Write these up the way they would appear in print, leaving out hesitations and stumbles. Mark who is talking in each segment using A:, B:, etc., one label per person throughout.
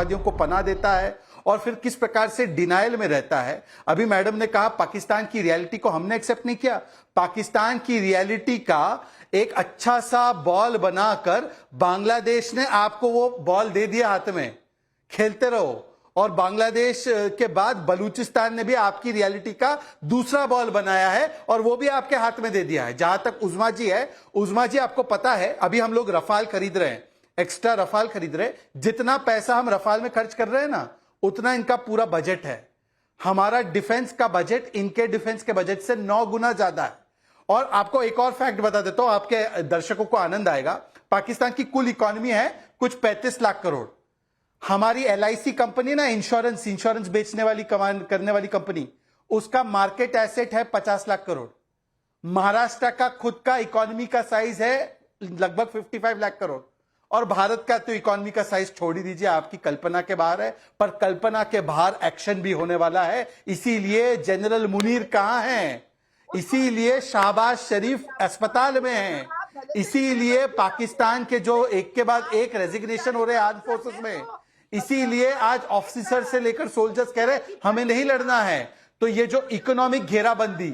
A: आतंकवादियों को पनाह देता है और फिर किस प्रकार से डिनायल में रहता है। अभी मैडम ने कहा पाकिस्तान की रियलिटी को हमने एक्सेप्ट नहीं किया। पाकिस्तान की रियलिटी का एक अच्छा सा बॉल बनाकर बांग्लादेश ने आपको वो बॉल दे दिया हाथ में, खेलते रहो। और बांग्लादेश के बाद बलूचिस्तान ने भी आपकी रियलिटी का दूसरा बॉल बनाया है और वो भी आपके हाथ में दे दिया है। जहां तक उज़्मा जी है, उज़्मा जी आपको पता है अभी हम लोग रफाल खरीद रहे हैं, एक्स्ट्रा रफाल खरीद रहे हैं। जितना पैसा हम रफाल में खर्च कर रहे हैं ना, उतना इनका पूरा बजट है। हमारा डिफेंस का बजट इनके डिफेंस के बजट से 9 गुना ज्यादा है। और आपको एक और फैक्ट बता देता हूं, आपके दर्शकों को आनंद आएगा। पाकिस्तान की कुल इकोनॉमी है कुछ 35 लाख करोड़। हमारी LIC कंपनी ना, इंश्योरेंस बेचने वाली करने वाली कंपनी, उसका मार्केट एसेट है 50 लाख करोड़। महाराष्ट्र का खुद का इकोनॉमी का साइज है लगभग 55 लाख करोड़। और भारत का तो इकोनॉमी का साइज छोड़ ही दीजिए, आपकी कल्पना के बाहर है। पर कल्पना के बाहर एक्शन भी होने वाला है। इसीलिए जनरल मुनीर कहां हैं, इसीलिए शहबाज शरीफ अस्पताल में हैं, इसीलिए पाकिस्तान के जो एक के बाद एक रेजिग्नेशन हो रहे हैं आर्म फोर्सेस में, इसीलिए आज ऑफिसर से लेकर सोल्जर्स कह रहे हैं हमें नहीं लड़ना है। तो ये जो इकोनॉमिक घेराबंदी,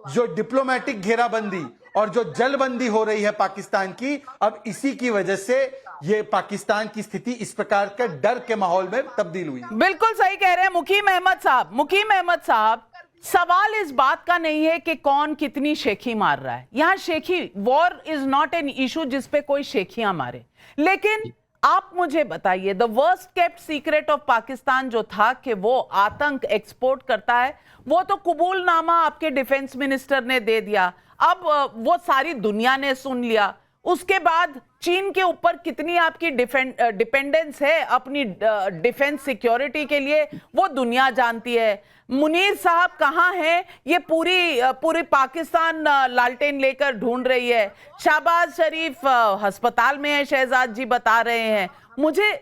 A: जो डिप्लोमेटिक घेराबंदी और जो जलबंदी हो रही है पाकिस्तान की, अब इसी की वजह से ये पाकिस्तान की स्थिति इस प्रकार के डर के माहौल में तब्दील हुई।
B: बिल्कुल सही कह रहे हैं मुकीम अहमद साहब। सवाल इस बात का नहीं है कि कौन कितनी शेखी मार रहा है। यहां शेखी, war is not an issue जिसपे कोई शेखियां मारे। लेकिन आप मुझे बताइए, the worst kept secret of Pakistan जो था कि वो आतंक एक्सपोर्ट करता है, वो तो कबूलनामा आपके डिफेंस मिनिस्टर ने दे दिया। अब वो सारी दुनिया ने सुन लिया। उसके बाद चीन के ऊपर कितनी आपकी डिपेंडेंस है अपनी डिफेंस सिक्योरिटी के लिए, वो दुनिया जानती है। मुनीर साहब कहां हैं, ये पूरी पाकिस्तान लालटेन लेकर ढूंढ रही है। शहबाज शरीफ अस्पताल में है, शहजाद जी बता रहे हैं।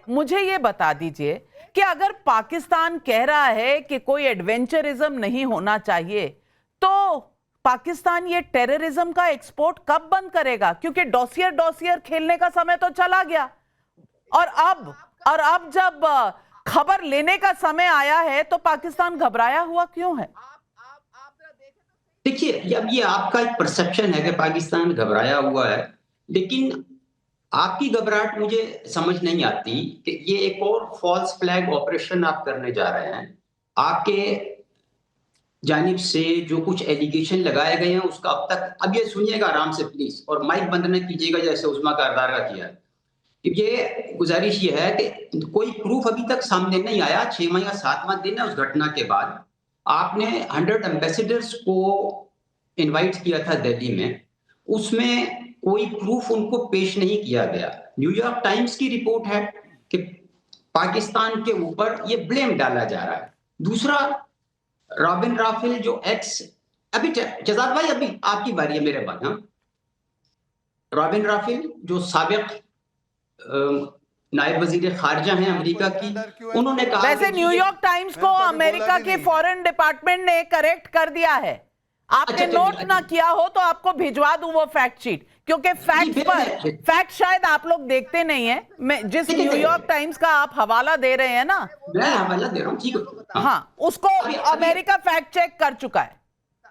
B: मुझे ये बता दीजिए कि अगर पाकिस्तान कह रहा है कि कोई एडवेंचरिज्म नहीं होना चाहिए, तो पाकिस्तान ये टेररिज्म का एक्सपोर्ट कब बंद करेगा? क्योंकि डॉसियर खेलने का समय तो चला गया। और अब जब खबर लेने का समय आया है तो पाकिस्तान घबराया हुआ क्यों है?
C: देखिए, अब ये आपका एक परसेप्शन है कि पाकिस्तान घबराया हुआ है, लेकिन आपकी घबराहट मुझे समझ नहीं आती कि ये एक और फॉल्स फ्लैग ऑपरेशन आप करने जा रहे हैं। आपके जानिब से जो कुछ एलिगेशन लगाए गए हैं उसका अब ये सुनिएगा आराम से प्लीज, और माइक बंद न कीजिएगा जैसे उस्मा कारदार का किया है। ये गुजारिश ये है कि कोई प्रूफ अभी तक सामने नहीं आया। 6वां या 7वां दिन है उस घटना के बाद। आपने 100 एम्बेसडर्स को इनवाइट किया था दिल्ली में, उसमें कोई प्रूफ उनको पेश नहीं किया गया। न्यूयॉर्क टाइम्स की रिपोर्ट है कि पाकिस्तान के ऊपर ये ब्लेम डाला जा रहा है। दूसरा, रॉबिन राफेल जो अभी जजाद भाई अभी आपकी बारी है मेरे बाद। रॉबिन राफेल जो साबिक नायब वजीर खारजा हैं अमेरिका की, उन्होंने कहा,
B: वैसे न्यूयॉर्क टाइम्स को अमेरिका के फॉरेन डिपार्टमेंट ने करेक्ट कर दिया है। आपने नोट ना किया हो तो आपको भिजवा दूं वो फैक्ट शीट, क्योंकि फैक्ट शायद आप लोग देखते नहीं है। मैं जिस न्यूयॉर्क टाइम्स का आप हवाला दे रहे हैं ना,
C: मैं हवाला दे रहा हूं, ठीक है,
B: हाँ, उसको अमेरिका फैक्ट चेक कर चुका है।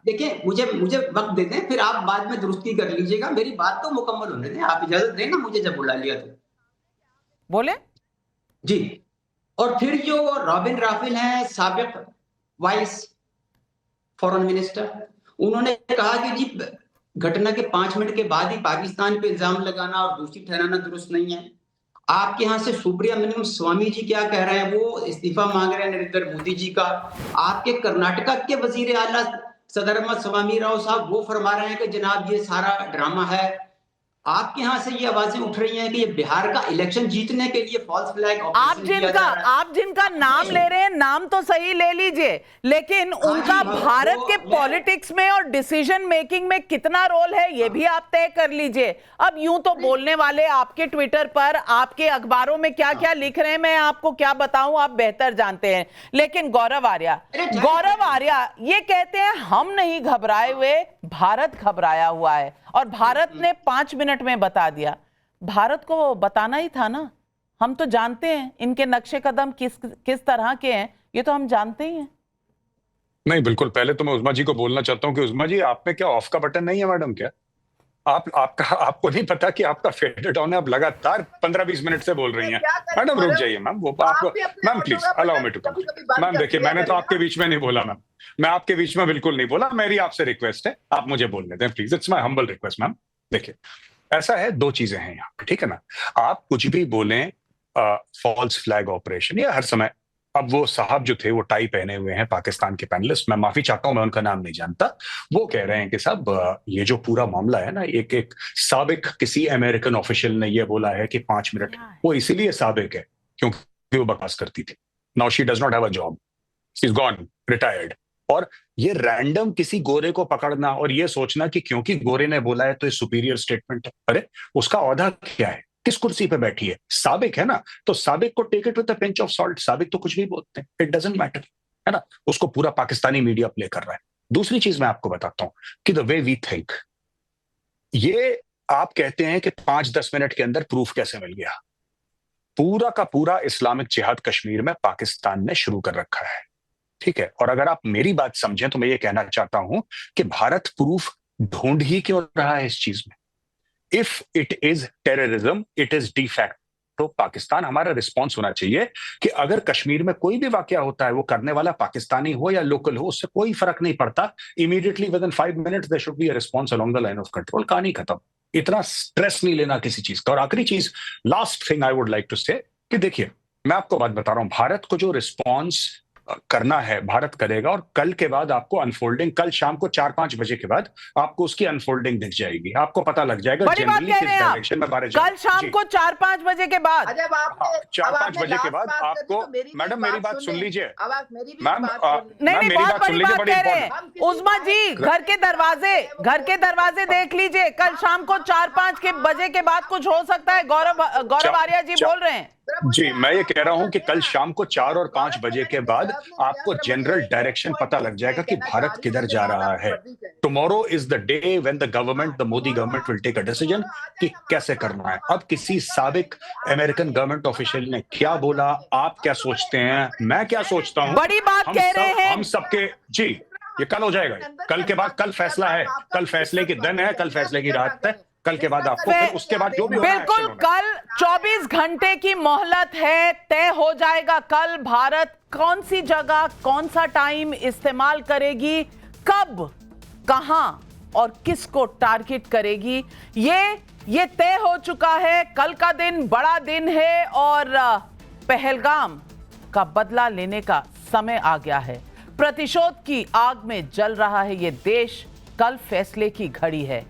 C: देखिए, मुझे वक्त दे दें, फिर आप बाद में दुरुस्ती कर लीजिएगा। मेरी बात तो मुकम्मल होने दें, आप इजाजत दें ना मुझे जब बुला लिया तो।
B: बोले
C: जी। और फिर जो रॉबिन राफेल हैं साबिक वाइस फॉरेन मिनिस्टर, उन्होंने कहा कि जी घटना के 5 मिनट के बाद ही पाकिस्तान पे इल्जाम लगाना और दोषी ठहराना दुरुस्त नहीं है। आपके यहाँ से सुब्रमण्यम स्वामी जी क्या कह रहे हैं, वो इस्तीफा मांग रहे हैं नरेंद्र मोदी जी का। आपके कर्नाटका के वजीर आला सदरमत स्वामी राव साहब वो फरमा रहे हैं कि जनाब ये सारा ड्रामा है। आपके यहाँ से ये आवाजें उठ रही हैं कि ये बिहार का इलेक्शन जीतने के लिए फॉल्स फ्लैग
B: आप जिनका नाम ले रहे हैं, नाम तो सही ले लीजिए, लेकिन उनका भारत के पॉलिटिक्स में और डिसीजन मेकिंग में कितना रोल है ये भी आप तय कर लीजिए। अब यूं तो बोलने वाले आपके ट्विटर पर, आपके अखबारों में क्या क्या लिख रहे हैं मैं आपको क्या बताऊं, आप बेहतर जानते हैं। लेकिन गौरव आर्या ये कहते हैं हम नहीं घबराए हुए, भारत घबराया हुआ है, और भारत ने 5 मिनट में बता दिया। भारत को बताना ही था ना, हम तो जानते हैं इनके नक्शे कदम किस तरह के हैं, ये तो हम जानते ही हैं।
D: नहीं, बिल्कुल। पहले तो मैं उज़मा जी को बोलना चाहता हूँ कि उज़मा जी, आप में क्या ऑफ का बटन नहीं है मैडम? क्या आपको नहीं पता कि आपका फेडेड ऑन है? आप लगातार 15-20 मिनट से बोल रही हैं। मैडम रुक जाइए मैम, वो आपको, ma'am please allow me to come. Ma'am देखिए, मैंने तो आपके बीच में नहीं बोला मैम, मैं आपके बीच में बिल्कुल नहीं बोला। मेरी आपसे रिक्वेस्ट है, आप मुझे बोलने दें please, it's my humble request ma'am. देखिए, ऐसा है, दो चीजें हैं यहाँ पे, ठीक है ना? आप कुछ भी बोलें, फॉल्स फ्लैग ऑपरेशन, ये हर समय। अब वो साहब जो थे, वो टाई पहने हुए हैं, पाकिस्तान के पैनलिस्ट, मैं माफी चाहता हूं, मैं उनका नाम नहीं जानता। वो कह रहे हैं कि साहब, ये जो पूरा मामला है ना, एक साबिक किसी अमेरिकन ऑफिशियल ने ये बोला है कि 5 मिनट, वो इसीलिए साबिक है क्योंकि वो बकवास करती थी। Now she does not have a job, she is gone, retired. और ये रैंडम किसी गोरे को पकड़ना और ये सोचना कि क्योंकि गोरे ने बोला है तो ये सुपीरियर स्टेटमेंट है। अरे, उसका औहदा क्या है? किस कुर्सी पे बैठी है? साबिक है ना, तो साबिक को take it with a pinch of salt. साबिक तो कुछ भी बोलते हैं, इट डजंट मैटर, है ना? उसको पूरा पाकिस्तानी मीडिया प्ले कर रहा है। दूसरी चीज मैं आपको बताता हूं कि द वे वी थिंक, ये आप कहते हैं कि 5-10 मिनट के अंदर प्रूफ कैसे मिल गया? पूरा का पूरा इस्लामिक जिहाद कश्मीर में पाकिस्तान ने शुरू कर रखा है, ठीक है? और अगर आप मेरी बात समझें तो मैं ये कहना चाहता हूं कि भारत प्रूफ ढूंढ ही क्यों रहा है इस चीज में? If it is terrorism, it is de facto Pakistan. हमारा रिस्पॉन्स होना चाहिए कि अगर कश्मीर में कोई भी वाकया होता है, वो करने वाला पाकिस्तानी हो या लोकल हो, उससे कोई फर्क नहीं पड़ता। Immediately within 5 minutes there should be a response along the line of control. कहानी खत्म। इतना स्ट्रेस नहीं लेना किसी चीज का। और आखिरी चीज, last thing I would like to say, कि देखिए, मैं आपको बात बता रहा हूं, भारत को जो रिस्पॉन्स करना है भारत करेगा। और कल के बाद आपको अनफोल्डिंग, कल शाम को 4-5 बजे के बाद आपको उसकी अनफोल्डिंग दिख जाएगी, आपको पता लग जाएगा
B: बड़ी बात
D: जनरली
B: कह
D: किस
B: रहे हैं आप।
D: डायरेक्शन में भारत
B: कल शाम को 4-5 बजे के बाद,
D: 4-5 बजे के बाद आपको, मैडम मेरी बात सुन लीजिए मैम,
B: नहीं, बहुत बड़ी बात कह रहे हैं उज़मा जी। घर के दरवाजे देख लीजिए। कल शाम को 4-5 बजे के बाद कुछ हो सकता है। गौरव आर्या जी बोल रहे हैं।
D: जी, मैं ये कह रहा हूं कि कल शाम को 4 और 5 बजे के बाद आपको जनरल डायरेक्शन पता लग जाएगा कि भारत किधर जा रहा है। Tomorrow is the day when the government, the Modi government will take a decision कि कैसे करना है। अब किसी साबिक अमेरिकन गवर्नमेंट ऑफिशियल ने क्या बोला, आप क्या सोचते हैं, मैं क्या सोचता हूं,
B: बड़ी बात कह रहे हैं
D: हम सबके, जी, ये कल हो जाएगा। कल के बाद, कल फैसला है, कल फैसले की दिन है, कल फैसले की रात है। कल के बाद आपको, फिर उसके बाद जो भी होना है,
B: बिल्कुल, कल 24 घंटे की मोहलत है, तय हो जाएगा कल भारत कौन सी जगह, कौन सा टाइम इस्तेमाल करेगी, कब, कहां और किसको टारगेट करेगी। ये तय हो चुका है। कल का दिन बड़ा दिन है और पहलगाम का बदला लेने का समय आ गया है। प्रतिशोध की आग में जल रहा है ये देश। कल फैसले की घड़ी है।